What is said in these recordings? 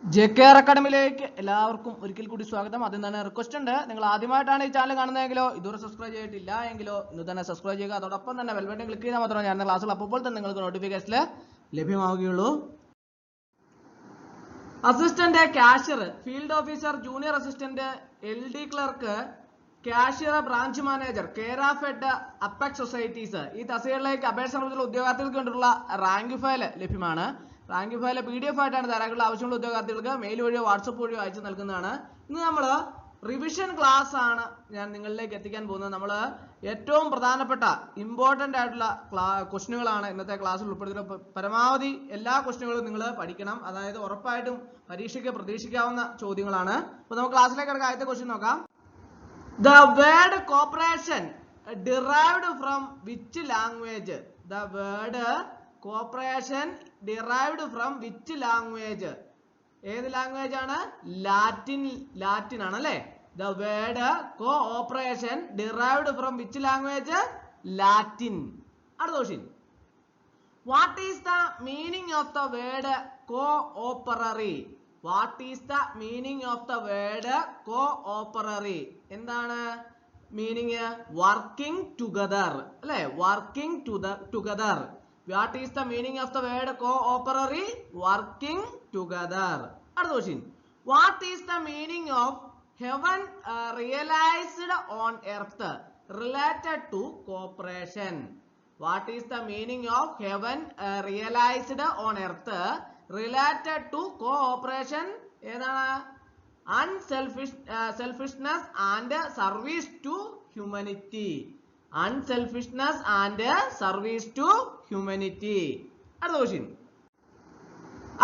JKR അക്കാഡമിയിലേക്ക് എല്ലാവർക്കും ഒരിക്കൽ കൂടി സ്വാഗതം. ആദ്യം തന്നെ റിക്വസ്റ്റ് ഉണ്ട്, നിങ്ങൾ ആദ്യമായിട്ടാണ് ഈ ചാനൽ കാണുന്നതെങ്കിലോ ഇതുവരെ സബ്സ്ക്രൈബ് ചെയ്തിട്ടില്ല എങ്കിലോ ഇന്ന് തന്നെ സബ്സ്ക്രൈബ് ചെയ്യുക. അതോടൊപ്പം തന്നെ ബെൽ ബട്ടൺ ക്ലിക്ക് ചെയ്താൽ മാത്രമേ ഞാൻ ക്ലാസ്സുകൾ അപ്പോൾ തന്നെ നിങ്ങൾക്ക് നോട്ടിഫിക്കേഷനിൽ ലഭ്യമാവുകയുള്ളൂ. Assistant cashier, field officer, junior assistant, LD clerk, cashier, branch manager, Kerafed, apex societies ഈ തസ്തികകളിലേക്ക് അപേക്ഷ സമർപ്പിച്ച ഉദ്യോഗാർത്ഥികൾക്ക് വേണ്ടിയുള്ള റാങ്ക് ഫയൽ ലഭ്യമാണ്. റാങ്ക് ഫയൽ PDF ആയിട്ടാണ് തയ്യാറാക്കിയുള്ള ആവശ്യമുള്ള ഉദ്യോഗാർത്ഥികൾക്ക് മെയിൽ വഴിയോ വാട്സപ്പ് വഴിയോ അയച്ചു നൽകുന്നതാണ്. ഇന്ന് നമ്മൾ റിവിഷൻ ക്ലാസ് ആണ് ഞാൻ നിങ്ങളിലേക്ക് എത്തിക്കാൻ പോകുന്നത്. നമ്മൾ ഏറ്റവും പ്രധാനപ്പെട്ട ഇമ്പോർട്ടൻ്റ് ആയിട്ടുള്ള ക്വസ്റ്റ്യനുകളാണ് ഇന്നത്തെ ക്ലാസ്സിൽ ഉൾപ്പെടുത്തിയിട്ടുള്ളത്. പരമാവധി എല്ലാ ക്വസ്റ്റ്യനുകളും നിങ്ങൾ പഠിക്കണം, അതായത് ഉറപ്പായിട്ടും പരീക്ഷയ്ക്ക് പ്രതീക്ഷിക്കാവുന്ന ചോദ്യങ്ങളാണ്. അപ്പോൾ നമുക്ക് ക്ലാസ്സിലേക്ക് കിടക്കാം. ആദ്യത്തെ ക്വസ്റ്റ്യൻ നോക്കാം. The word cooperation derived from which language? The word cooperation derived from which language? ഏത് ലാംഗ്വേജ് ആണ്? ലാറ്റിൻ ആണ് അല്ലേ? The word cooperation derived from which language? Latin. അടുത്ത question. What is the meaning of the word cooperary? What is the meaning of the word cooperary? എന്താണ് meaning? Working together അല്ലെ? Working together. What is the meaning of the word cooperary? Working together. അടുത്ത question. What is the meaning of heaven realized on earth related to cooperation? What is the meaning of heaven realized on earth related to cooperation? ഏതാണ്? Unselfishness and service to humanity. Unselfishness and service to humanity. അടുത്ത question.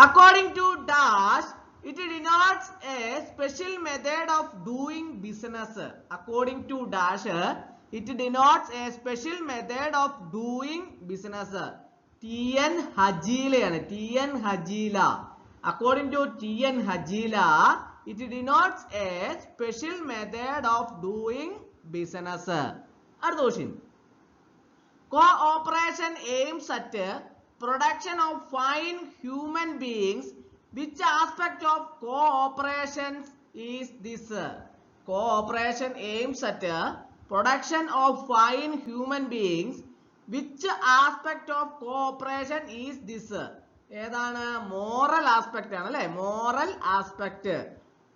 According to dash, it denotes a special method of doing business. According to dash, it denotes a special method of doing business. TN Hajila. TN Hajila. According to TN Hajila, it denotes a special method of doing business. അടുത്ത question. Cooperation aims at production of fine human beings. Which aspect of cooperation is this? Cooperation aims at production of fine human beings. Which aspect of cooperation is this? ഏതാണ്? Moral aspect ആണ് അല്ലെ? Moral aspect.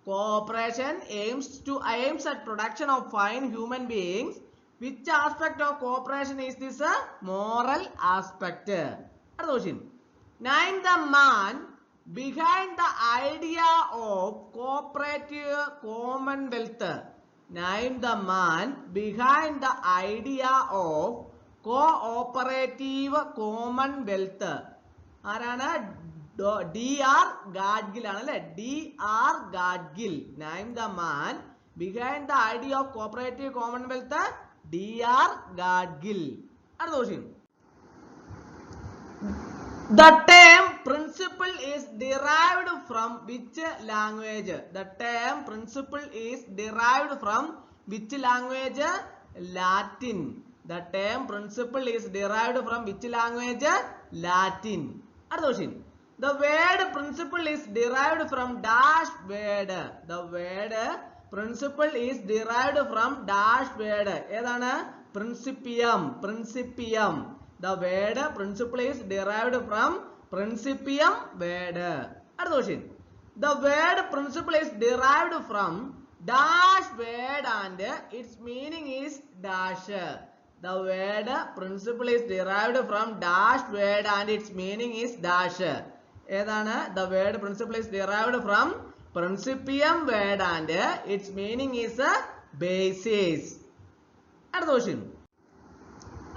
Cooperation aims at production of fine human beings. Which aspect of cooperation is this? Moral aspect. അടുത്ത question. Name the man behind the idea of cooperative commonwealth. Name the man behind the idea of cooperative commonwealth. ആരാണ്? DR Gadgil ആണ് അല്ലെ? DR Gadgil. Name the man behind the idea of cooperative commonwealth. DR Gadgil. അടുത്ത question. The term principle is derived from which language? The term principle is derived from which language? Latin. The term principle is derived from which language? Latin. അടുത്ത question. The word principle is derived from dash word. The word principle is derived from dash word. ഏതാണ്? Principium. Principium. The word principle is derived from principium word. അടുത്ത question. The word principle is derived from dash word and its meaning is dash. The word principle is derived from dash word and its meaning is dash. ഏതാണ്? The word principle is derived from principium word and its meaning is basis. അടുത്ത question.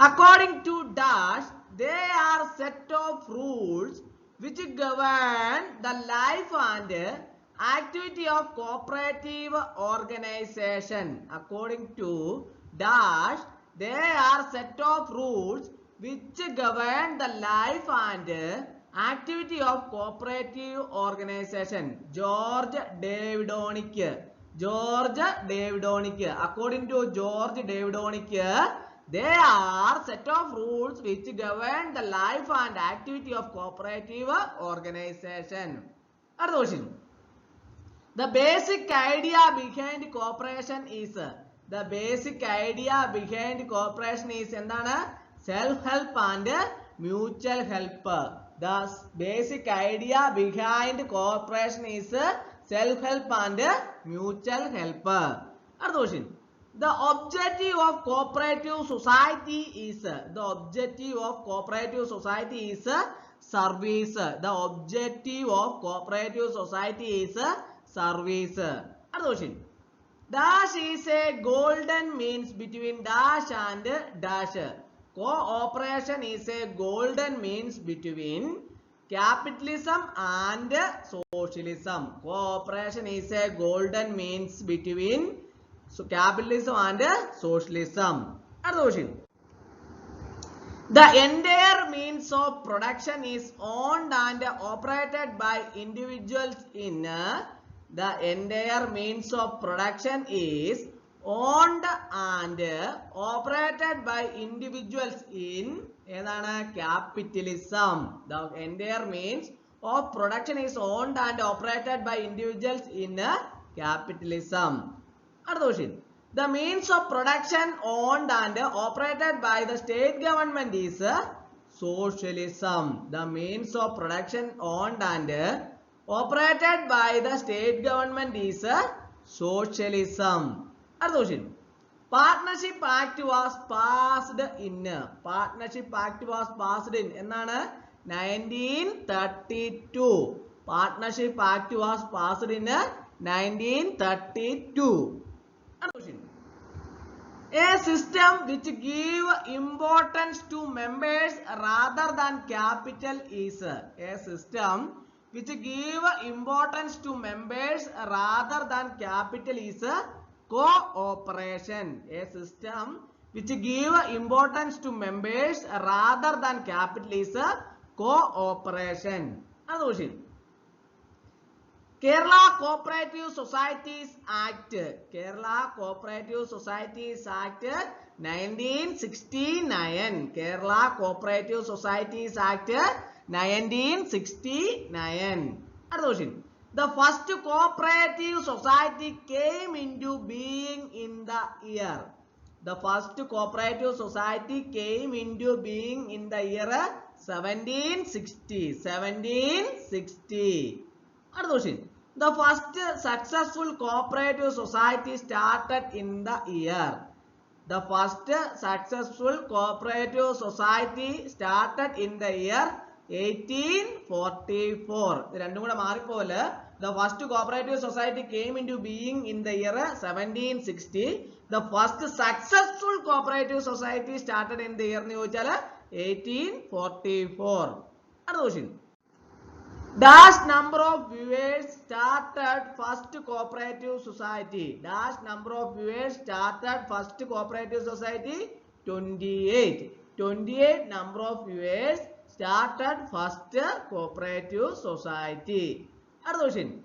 According to dash, they are set of rules which govern the life and activity of cooperative organization. According to dash, they are set of rules which govern the life and activity of cooperative organization. George Davidonic. George Davidonic. According to George Davidonic, they are set of rules which govern the life and activity of cooperative organization. അടുത്ത question. The basic idea behind cooperation is എന്താണ്? Self help and mutual help. The basic idea behind cooperation is self help and mutual help. അടുത്ത question. The objective of cooperative society is service. The objective of cooperative society is service. അടുത്ത question. Dash is a golden means between dash and dash. Cooperation is a golden means between capitalism and socialism. Cooperation is a golden means between capitalism and socialism. Another question. The entire means of production is owned and operated by individuals in the entire means of production is owned and operated by individuals in capitalism. The entire means of production is owned and operated by individuals in capitalism. Another question. The means of production owned and operated by the state government is socialism. The means of production owned and operated by the state government is socialism. Another question. Partnership Act was passed in. Partnership Act was passed in എന്നാണ് 1932. Partnership Act was passed in 1932. Another question. A system which give importance to members rather than capital is. A system which give importance to members rather than capital is cooperation. A system which give importance to members rather than capital is cooperation. Another question. Kerala Cooperative Societies Act. Kerala Cooperative Societies Act 1969. Kerala Cooperative Societies Act 1969. Another question. The first cooperative society came into being in the year. The first cooperative society came into being in the year 1760. 1760. Another question. The first successful cooperative society started in the year. The first successful cooperative society started in the year 1844. രണ്ടും കൂടെ മാറിപ്പോലെ. The first cooperative society came into being in the year 1760. The first successful cooperative society started in the year എന്ന് ചോദിച്ചാൽ 1844. അടുത്ത question. Dash number of viewers started first cooperative society. Dash number of viewers started first cooperative society 28. 28 number of viewers started first cooperative society. Other question.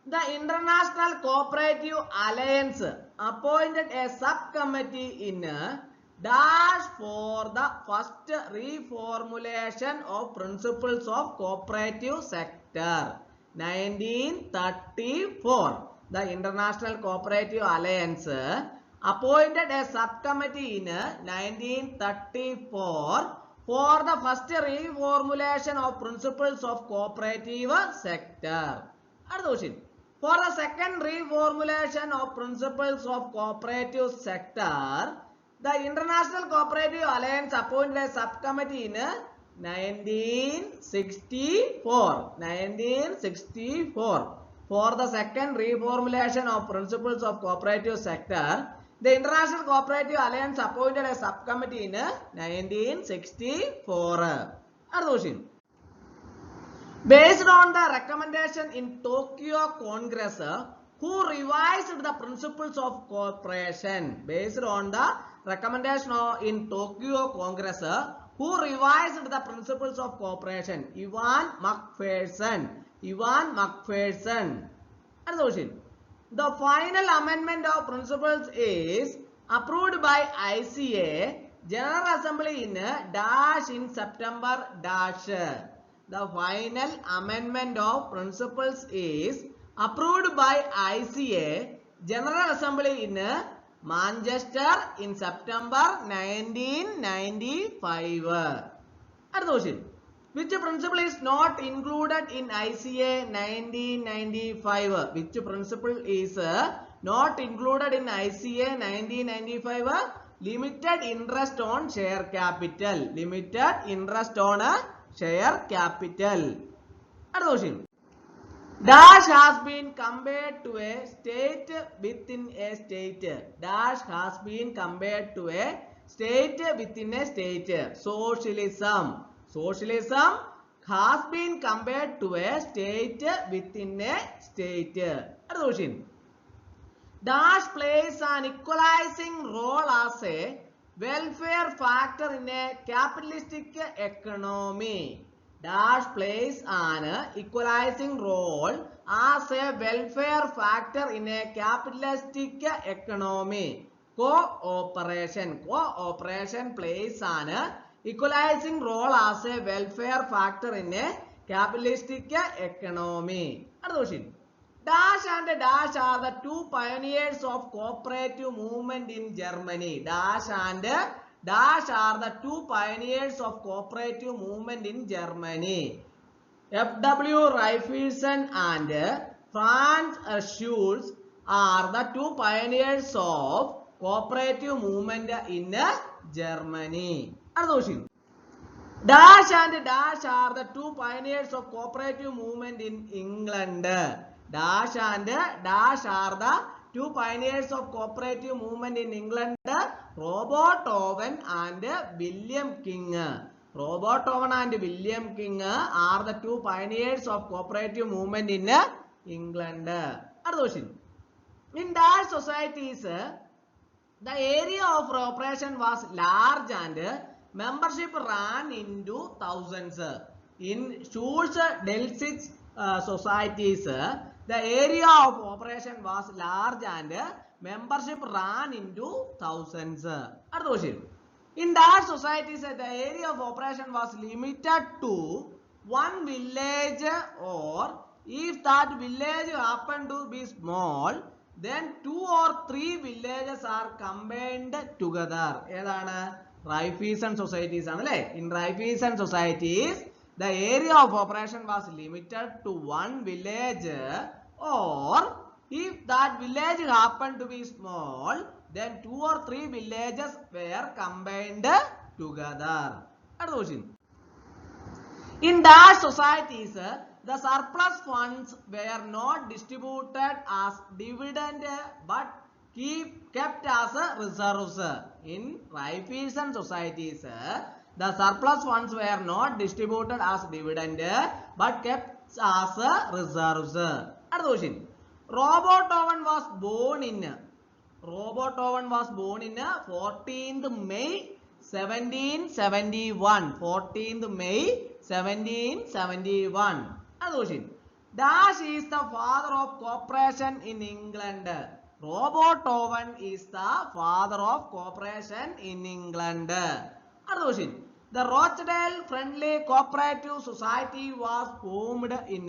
The International Cooperative Alliance appointed a subcommittee in dash for the first reformulation of principles of cooperative sector. 1934. The International Cooperative Alliance appointed a subcommittee in 1934 for the first reformulation of principles of cooperative sector. Another question. For the second reformulation of principles of cooperative sector, the International Cooperative Alliance appointed a subcommittee in 1964. 1964. For the second reformulation of principles of cooperative sector, the International Cooperative Alliance appointed a subcommittee in 1964. Another question. Based on the recommendation in Tokyo Congress, who revised the principles of cooperation? Based on the recommendation in Tokyo Congress, who revised the principles of cooperation? Ivan McPherson. Ivan McPherson. Another question. The final amendment of principles is approved by ICA General Assembly in dash in September dash. The final amendment of principles is approved by ICA General Assembly in Manchester in September 1995. അടുത്ത question. Which principle is not included in ICA 1995? Which principle is not included in ICA 1995? Limited interest on share capital. Limited interest on share capital. അടുത്ത question. Dash has been compared to a state within a state. Dash has been compared to a state within a state. Socialism. Socialism has been compared to a state within a state. Other question. Dash plays an equalizing role as a welfare factor in a capitalistic economy. Dash plays an equalizing role as a welfare factor in a capitalistic economy. Cooperation. Cooperation plays an equalizing role as a welfare factor in a capitalistic economy. Another question. Dash and Dash are the two pioneers of cooperative movement in Germany. Dash and Dash are the two pioneers of cooperative movement in Germany. F.W. Raifeisen and Franz Schulz are the two pioneers of cooperative movement in Germany. Another question. Dash and Dash are the two pioneers of cooperative movement in England. Dash and Dash are the two pioneers of cooperative movement in England. Robert Owen and William King. Robert Owen and William King are the two pioneers of cooperative movement in England. Other question. In Dash societies, the area of operation was large and membership ran into thousands. In Schulz-Delitzsch societies, the area of operation was large and membership ran into thousands. Other question. In that societies, the area of operation was limited to one village, or if that village happened to be small, then 2 or 3 villages are combined together. ഏതാണ്? Raifeisen societies ആണല്ലേ. In Raifeisen societies, the area of operation was limited to one village, or if that village happened to be small, then 2 or 3 villages were combined together. Another question. In Dash societies, the surplus funds were not distributed as dividend but kept as reserves. In Raifeisen societies, the surplus funds were not distributed as dividend but kept as reserves. Another question. Robert Owen was born in 14th May 1771. 14th May 1771. Another question. Dash is the father of cooperation in England. Robert Owen is the father of cooperation in England. Another question. The Rochdale Friendly Cooperative Society was formed in.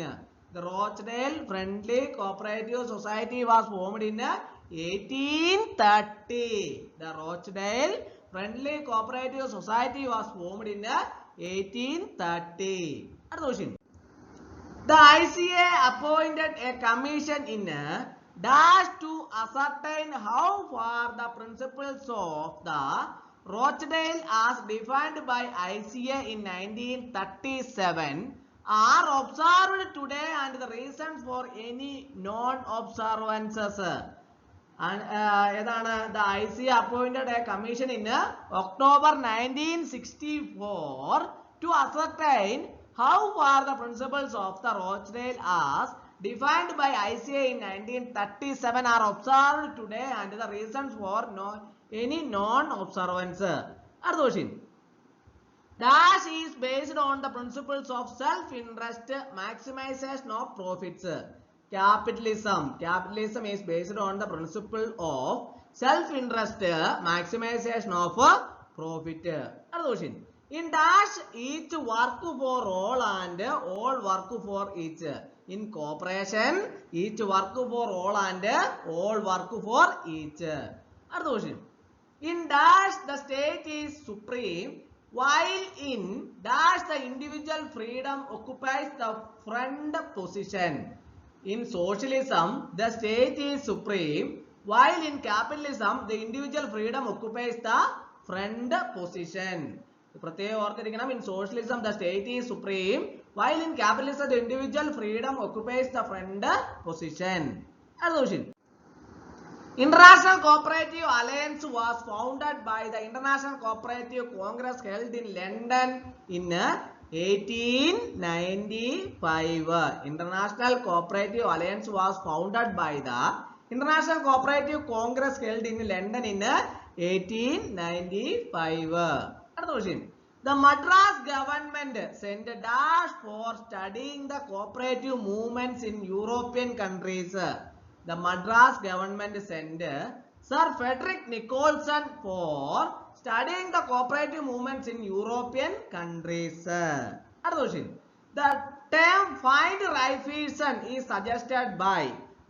The Rochdale Friendly Cooperative Society was formed in 1830. The Rochdale Friendly Cooperative Society was formed in 1830. Another question. The ICA appointed a commission in Dash to ascertain how far the principles of the Rochdale as defined by ICA in 1937 are observed today and the reasons for any non-observances. And the ICA appointed a commission in October 1964 to ascertain how far the principles of the Rochdale as defined by ICA in 1937 are observed today and the reasons for any non-observance. Other question. Dash is based on the principles of self-interest, maximization of profits. Capitalism. Capitalism is based on the principle of self-interest, maximization of profit. Other question. In Dash, each work for all and all work for each. In cooperation, each work for all and all work for each. അടുത്ത question. In dash the state is supreme, while in dash the individual freedom occupies the front position. In socialism, the state is supreme, while in capitalism, the individual freedom occupies the front position. പ്രത്യേകം ഓർത്തിരിക്കണം. In socialism, the state is supreme, while in capitalism, the individual freedom occupies the front position. അടുത്ത question. International Cooperative Alliance was founded by the International Cooperative Congress held in London in 1895. International Cooperative Alliance was founded by the International Cooperative Congress held in London in 1895. അടുത്ത question. The Madras government sent a dash for studying the cooperative movements in European countries. The Madras government sent Sir Frederick Nicholson for studying the cooperative movements in European countries. Other question. The term find Raiffeisen is suggested by.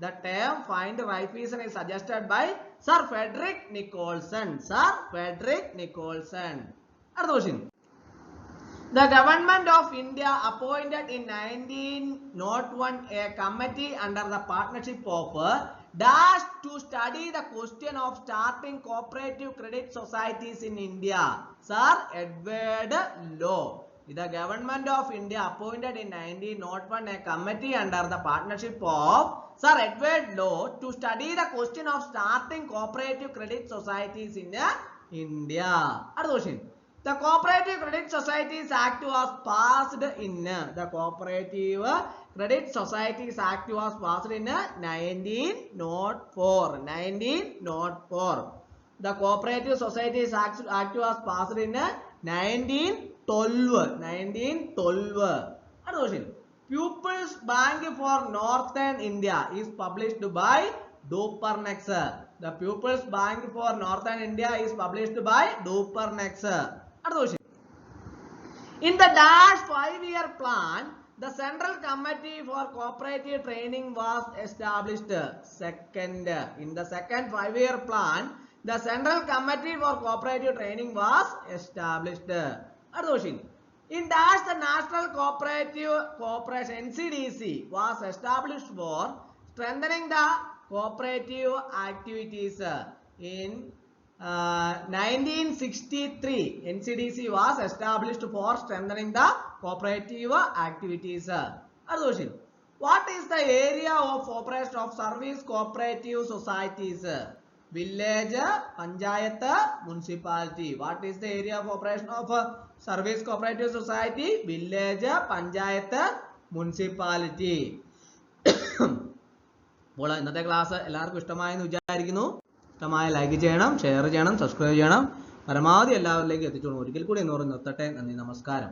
The term find Raiffeisen is suggested by Sir Frederick Nicholson. Sir Frederick Nicholson. Other question. The government of India appointed in 1901 a committee under the partnership of dash to study the question of starting cooperative credit societies in India. Sir Edward Law. The government of India appointed in 1901 a committee under the partnership of Sir Edward Law to study the question of starting cooperative credit societies in India. Other question. The Cooperative Credit Societies Act was passed in the Cooperative Credit Societies Act was passed in 1904. 1904. The Cooperative Societies Act was passed in 1912. 1912. Another question. People's Bank for Northern India is published by Dupernex. The People's Bank for Northern India is published by Dupernex. In the dash 5-year plan, the Central Committee for Cooperative Training was established. In the second 5-year plan, the Central Committee for Cooperative Training was established. In dash the National Cooperative Corporation NCDC was established for strengthening the cooperative activities. In 1963, NCDC was established for strengthening the cooperative activities. What is the area of operation of service cooperative societies? Village, Panchayat, municipality. What is the area of operation of service cooperative society? Village, Panchayat, municipality. അപ്പോൾ ഇന്നത്തെ class എല്ലാവർക്കും ഇഷ്ടമായെന്ന് വിചാരിക്കുന്നു. ഇഷ്ടമായ like ചെയ്യണം, share ചെയ്യണം, subscribe ചെയ്യണം. പരമാവധി എല്ലാവരിലേക്കും എത്തിച്ചോളൂ. ഒരിക്കൽ കൂടി എന്ന് പറഞ്ഞ് നിർത്തട്ടെ. നന്ദി, നമസ്കാരം.